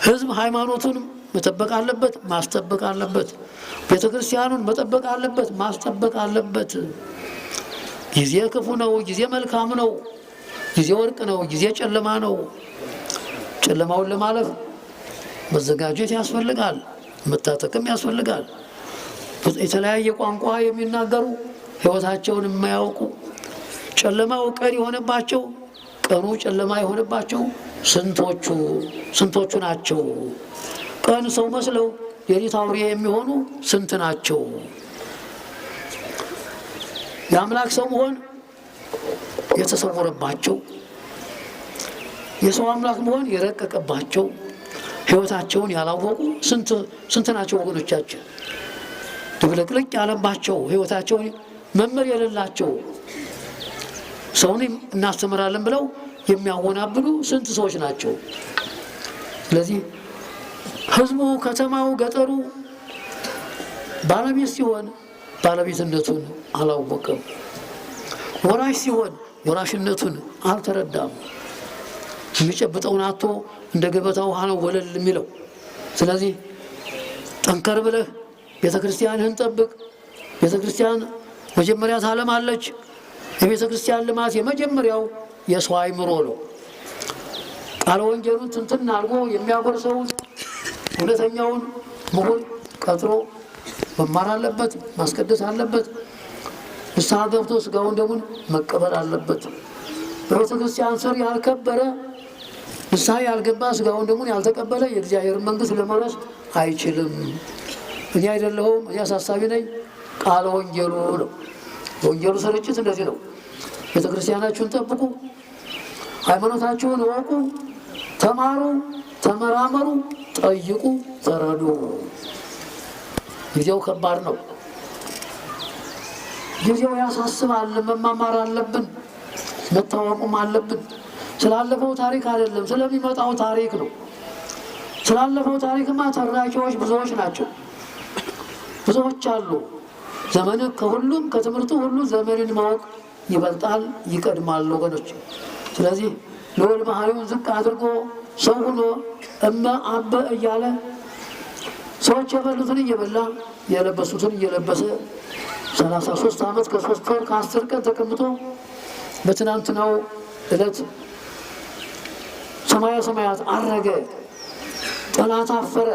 ህዝብ ሃይማኖቱን መጠበቅ አለበት፣ ማስጠበቅ አለበት። ቤተክርስቲያኑን መጠበቅ አለበት፣ ማስጠበቅ አለበት። ጊዜ ክፉ ነው፣ ጊዜ መልካም ነው፣ ጊዜ ወርቅ ነው፣ ጊዜ ጨለማ ነው። ጨለማውን ለማለፍ መዘጋጀት ያስፈልጋል፣ መታጠቅም ያስፈልጋል። የተለያየ ቋንቋ የሚናገሩ ህይወታቸውን የማያውቁ ጨለማው ቀን የሆነባቸው ቀኑ ጨለማ የሆነባቸው ስንቶቹ ናቸው? ቀን ሰው መስለው ሌሊት አውሬ የሚሆኑ ስንት ናቸው? የአምላክ ሰው መሆን የተሰወረባቸው፣ የሰው አምላክ መሆን የረቀቀባቸው፣ ህይወታቸውን ያላወቁ ስንት ናቸው ወገኖቻችን? ድብልቅልቅ ያለባቸው ህይወታቸውን መመር የሌላቸው ሰውን እናስተምራለን ብለው የሚያወናብሉ ስንት ሰዎች ናቸው? ስለዚህ ህዝቡ፣ ከተማው፣ ገጠሩ ባለቤት ሲሆን ባለቤትነቱን አላወቀም። ወራሽ ሲሆን ወራሽነቱን አልተረዳም። የሚጨብጠውን አጥቶ እንደ ገበታ ውሃ ነው ወለል የሚለው። ስለዚህ ጠንከር ብለህ ቤተክርስቲያንህን ጠብቅ። ቤተክርስቲያን መጀመሪያ ታለማለች። የቤተክርስቲያን ልማት የመጀመሪያው የሰው አእምሮ ነው። ቃለ ወንጌሉን ትንትን አድርጎ የሚያጎርሰውን እውነተኛውን ምሁር ቀጥሮ መማር አለበት፣ ማስቀደስ አለበት። ንስሐ ገብቶ ስጋውን ደሙን መቀበል አለበት። በቤተክርስቲያን ስር ያልከበረ ንስሐ ያልገባ ስጋውን ደሙን ያልተቀበለ የእግዚአብሔር መንግስት ለመውረስ አይችልም። እኔ አይደለሁም፣ እኔ አሳሳቢ ነኝ። ቃለ ወንጌሉ ነው። የወንጌሉ ስርጭት እንደዚህ ነው። ቤተክርስቲያናችሁን ጠብቁ፣ ሃይማኖታችሁን እወቁ፣ ተማሩ፣ ተመራመሩ፣ ጠይቁ፣ ተረዱ። ጊዜው ከባድ ነው። ጊዜው ያሳስባል። መማማር አለብን፣ መታወቁም አለብን። ስላለፈው ታሪክ አይደለም፣ ስለሚመጣው ታሪክ ነው። ስላለፈው ታሪክማ ተራኪዎች ብዙዎች ናቸው፣ ብዙዎች አሉ። ዘመን ከሁሉም ከትምህርቱ ሁሉ ዘመንን ማወቅ ይበልጣል፣ ይቀድማል ወገኖች። ስለዚህ ልዑል ባህሪውን ዝቅ አድርጎ ሰው ሆኖ እመ አበ እያለ ሰዎች የበሉትን እየበላ የለበሱትን እየለበሰ 33 ዓመት ከ3 ወር ከ10 ቀን ተቀምጦ በትናንትናው ዕለት ሰማየ ሰማያት አረገ። ጠላት አፈረ።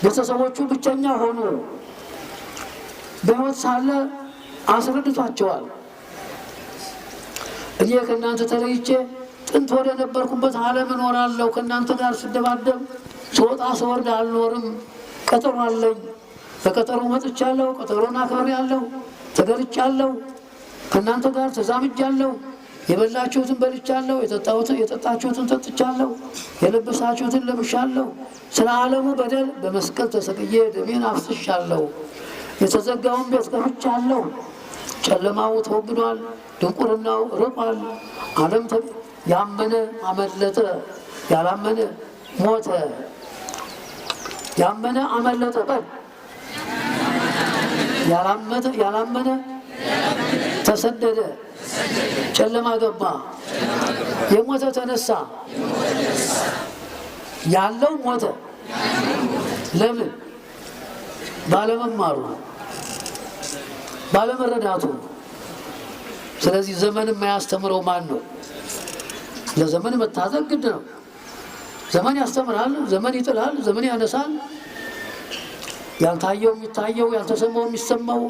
ቤተሰቦቹ ብቸኛ ሆኑ። በሕይወት ሳለ አስረድቷቸዋል። እኔ ከእናንተ ተለይቼ ጥንት ወደ ነበርኩበት ዓለም እኖራለሁ። ከእናንተ ጋር ስደባደብ ስወጣ ስወርድ አልኖርም። ቀጠሮ አለኝ። በቀጠሮ መጥቻለሁ። ቀጠሮን አክብሬያለሁ። ተገልጫለሁ። ከእናንተ ጋር ተዛምጃለሁ። የበላችሁትን በልቻለሁ። የጠጣችሁትን ጠጥቻለሁ። የለበሳችሁትን ለብሻለሁ። ስለ ዓለሙ በደል በመስቀል ተሰቅዬ ደሜን አፍስሻለሁ። የተዘጋውን ቤት ከፍቻለሁ። ጨለማው ተወግዷል፣ ድንቁርናው ርቋል። ዓለም ያመነ አመለጠ፣ ያላመነ ሞተ። ያመነ አመለጠ በል፣ ያላመነ ተሰደደ፣ ጨለማ ገባ። የሞተ ተነሳ፣ ያለው ሞተ። ለምን? ባለመማሩ፣ ባለመረዳቱ። ስለዚህ ዘመን የማያስተምረው ማን ነው? ለዘመን መታዘዝ ግድ ነው። ዘመን ያስተምራል፣ ዘመን ይጥላል፣ ዘመን ያነሳል። ያልታየው የሚታየው፣ ያልተሰማው የሚሰማው፣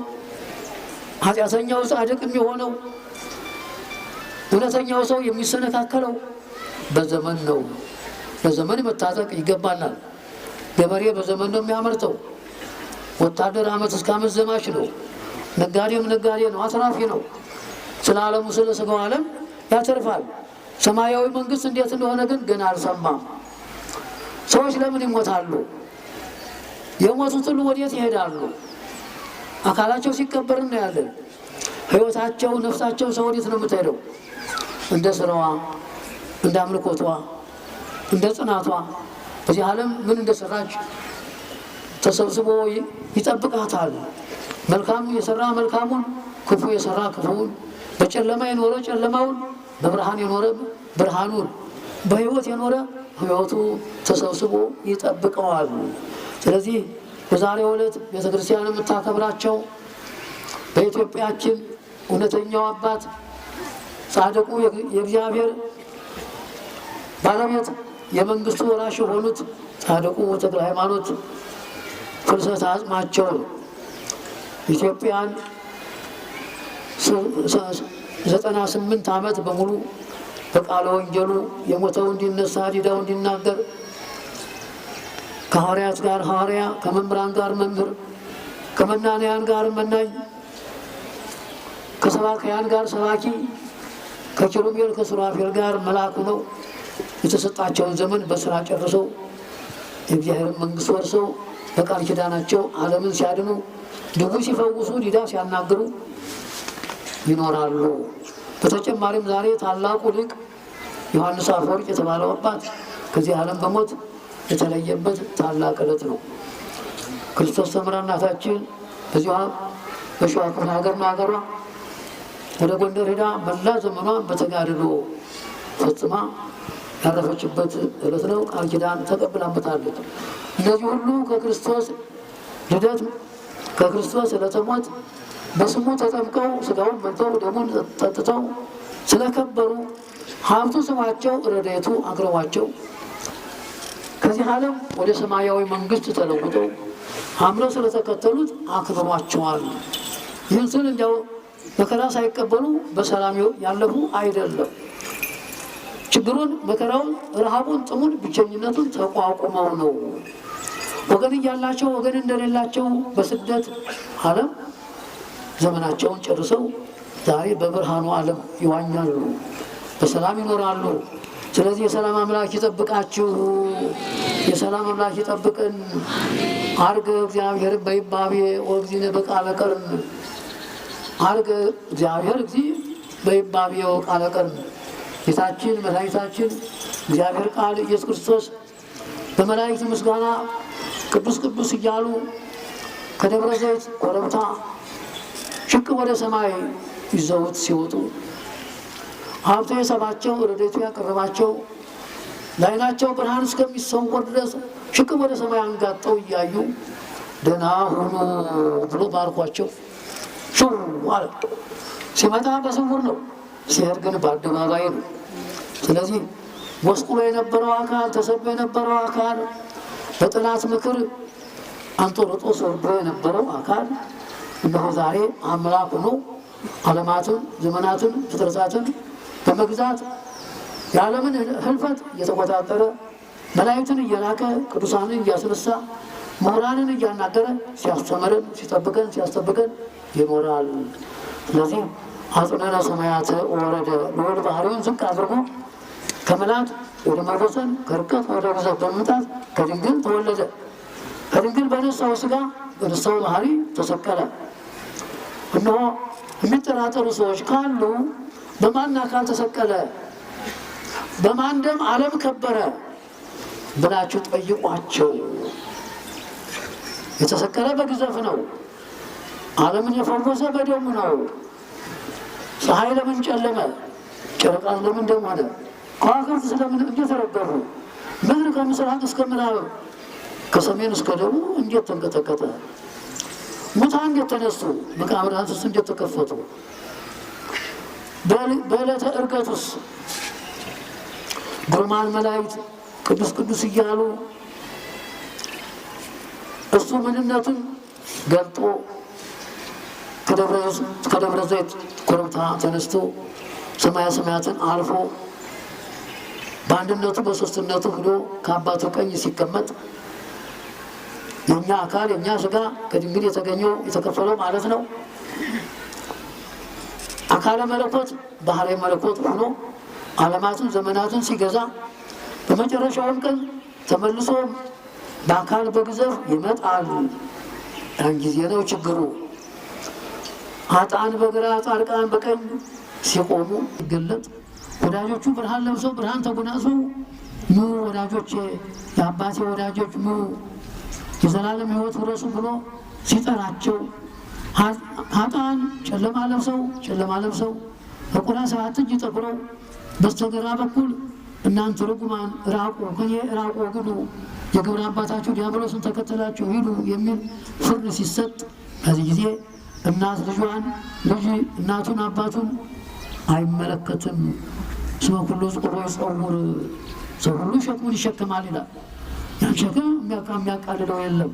ኃጢአተኛው ጻድቅ የሚሆነው፣ እውነተኛው ሰው የሚሰነካከለው በዘመን ነው። ለዘመን መታጠቅ ይገባናል። ገበሬ በዘመን ነው የሚያመርተው። ወታደር ዓመት እስከ ዓመት ዘማች ነው። ነጋዴም ነጋዴ ነው፣ አትራፊ ነው። ስለ ዓለሙ ስለ ስጋው ዓለም ያተርፋል። ሰማያዊ መንግስት እንዴት እንደሆነ ግን ገና አልሰማም። ሰዎች ለምን ይሞታሉ? የሞቱት ሁሉ ወዴት ይሄዳሉ? አካላቸው ሲቀበር እናያለን። ህይወታቸው፣ ነፍሳቸው ሰው ወዴት ነው የምትሄደው? እንደ ስራዋ፣ እንደ አምልኮቷ፣ እንደ ጽናቷ በዚህ ዓለም ምን እንደሰራች ተሰብስቦ ይጠብቃታል። መልካም የሰራ መልካሙን፣ ክፉ የሰራ ክፉውን፣ በጨለማ የኖረ ጨለማውን፣ በብርሃን የኖረ ብርሃኑን፣ በህይወት የኖረ ሕይወቱ ተሰብስቦ ይጠብቀዋል። ስለዚህ በዛሬው ዕለት ቤተክርስቲያን የምታከብራቸው በኢትዮጵያችን እውነተኛው አባት ጻድቁ የእግዚአብሔር ባለቤት የመንግስቱ ወራሽ የሆኑት ጻድቁ ተክለ ሃይማኖት ፍልሰተ አጽማቸው ኢትዮጵያን 98 ዓመት በሙሉ በቃለ ወንጌሉ የሞተው እንዲነሳ ዲዳው እንዲናገር ከሐዋርያት ጋር ሐዋርያ ከመምህራን ጋር መምህር ከመናንያን ጋር መናኝ ከሰባክያን ጋር ሰባኪ ከኪሩቤል ከሱራፌል ጋር መልአክ ነው የተሰጣቸውን ዘመን በስራ ጨርሰው የእግዚአብሔርን መንግስት ወርሰው በቃል ኪዳናቸው ዓለምን ሲያድኑ ድውይ ሲፈውሱ ዲዳ ሲያናግሩ ይኖራሉ። በተጨማሪም ዛሬ ታላቁ ሊቅ ዮሐንስ አፈወርቅ የተባለው አባት ከዚህ ዓለም በሞት የተለየበት ታላቅ ዕለት ነው። ክርስቶስ ሰምራ እናታችን በዚያ በሸዋ ክፍለ ሀገር ነው ሀገሯ ወደ ጎንደር ሄዳ መላ ዘመኗን በተጋድሎ ፈጽማ ያረፈችበት ዕለት ነው። ቃል ኪዳን ተቀብላበታለች። እነዚህ ሁሉ ከክርስቶስ ልደት ከክርስቶስ ዕለተ ሞት በስሙ ተጠምቀው ስጋውን በልተው ደሙን ጠጥተው ስለከበሩ ሀብቱ ስማቸው ረድኤቱ አቅርቧቸው ከዚህ ዓለም ወደ ሰማያዊ መንግስት ተለውጠው አምረው ስለተከተሉት አክብሯቸዋል። ይህን ስል እንዲያው መከራ ሳይቀበሉ በሰላም ያለፉ አይደለም። ችግሩን፣ መከራውን፣ ረሃቡን፣ ጥሙን፣ ብቸኝነቱን ተቋቁመው ነው። ወገን እያላቸው ወገን እንደሌላቸው በስደት ዓለም ዘመናቸውን ጨርሰው ዛሬ በብርሃኑ ዓለም ይዋኛሉ፣ በሰላም ይኖራሉ። ስለዚህ የሰላም አምላክ ይጠብቃችሁ፣ የሰላም አምላክ ይጠብቅን። አርገ እግዚአብሔር በይባቤ ወእግዚእነ በቃለ ቀርን አርገ እግዚአብሔር በይባቤ ወቃለ ቀርን ጌታችን መድኃኒታችን እግዚአብሔር ቃል ኢየሱስ ክርስቶስ በመላእክት ምስጋና ቅዱስ ቅዱስ እያሉ ከደብረ ዘይት ኮረብታ ሽቅ ወደ ሰማይ ይዘውት ሲወጡ ሀብቱ የሰባቸው ረድኤቱ ያቀረባቸው ለዓይናቸው ብርሃን እስከሚሰወር ድረስ ሽቅ ወደ ሰማይ አንጋጠው እያዩ ደህና ሁኑ ብሎ ባርኳቸው ሽው አለ። ሲመጣ በስውር ነው፣ ሲሄድ ግን በአደባባይ ነው። ስለዚህ ወስቁሎ የነበረው አካል ተሰቦ የነበረው አካል በጠላት ምክር አንጦሮጦስ ወርዶ የነበረው አካል እነሆ ዛሬ አምላክ ሆኖ ዓለማትን ዘመናትን ፍጥረታትን በመግዛት የዓለምን ህልፈት እየተቆጣጠረ መላእክትን እየላከ ቅዱሳንን እያስነሳ ምሁራንን እያናገረ ሲያስተምረን ሲያስጠብቀን ይኖራል። ስለዚህ አጽንዕነ ሰማያት ወረደ ልዑል ባህሪውን ዝቅ አድርጎ ከመላእክት ወደ መወሰን ከርቀት ወደ ግዘፍ በመምጣት ከድንግል ተወለደ። ከድንግል በነሳው ሥጋ በነሳው ባህሪ ተሰቀለ። እነሆ የሚጠራጠሩ ሰዎች ካሉ በማን አካል ተሰቀለ፣ በማን ደም ዓለም ከበረ ብላችሁ ጠይቋቸው። የተሰቀለ በግዘፍ ነው። ዓለምን የፈወሰ በደሙ ነው። ፀሐይ ለምን ጨለመ? ጨረቃ ለምን ደም ሆነ? ከዋክብት ስለምን እንደተረገፉ? ምድር ከምስራቅ እስከ ምዕራብ ከሰሜን እስከ ደቡብ እንዴት ተንቀጠቀጠ? ሙታን እንዴት ተነሱ? መቃብራትስ እንዴት ተከፈቱ? በዕለተ ዕርገቱስ ግርማን መላእክት ቅዱስ ቅዱስ እያሉ እሱ ምንነቱን ገልጦ ከደብረ ዘይት ኮረብታ ተነስቶ ሰማያ ሰማያትን አልፎ በአንድነቱ በሶስትነቱ ሄዶ ከአባቱ ቀኝ ሲቀመጥ የኛ አካል የኛ ሥጋ ከድንግል የተገኘው የተከፈለው ማለት ነው። አካለ መለኮት ባህሪ መለኮት ሆኖ ዓለማትን ዘመናትን ሲገዛ በመጨረሻውም ቀን ተመልሶ በአካል በግዘፍ ይመጣል። ያን ጊዜ ነው ችግሩ። ኃጥአን በግራ ጻድቃን በቀኝ ሲቆሙ ይገለጥ። ወዳጆቹ ብርሃን ለብሰው ብርሃን ተጎናጽፈው ኑ ወዳጆቼ፣ የአባቴ ወዳጆች ኑ የዘላለም ሕይወት ውረሱ ብሎ ሲጠራቸው ኃጥአን ጨለማ ለብሰው በቁራ ሰባት እጅ ጠቁረው በስተግራ በኩል እናንተ ርጉማን ራቁ ከኔ ራቁ ወግዱ የግብረ አባታችሁ ዲያብሎስን ተከተላችሁ ሂዱ የሚል ፍርድ ሲሰጥ በዚህ ጊዜ እናት ልጇን ልጅ እናቱን አባቱን አይመለከትም። እስመ ኩሉ ጾሮ ይጾሙር ሰው ሁሉ ሸክሙን ይሸከማል ይላል። ያን ሸክም የሚያቃልለው የለም።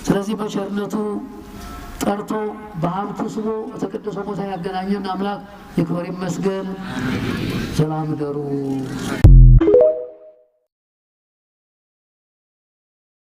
ስለዚህ በቸርነቱ ጠርቶ በሀብቱ ስቦ በተቀደሰው ቦታ ያገናኘን አምላክ ይክበር ይመስገን። ሰላም ደሩ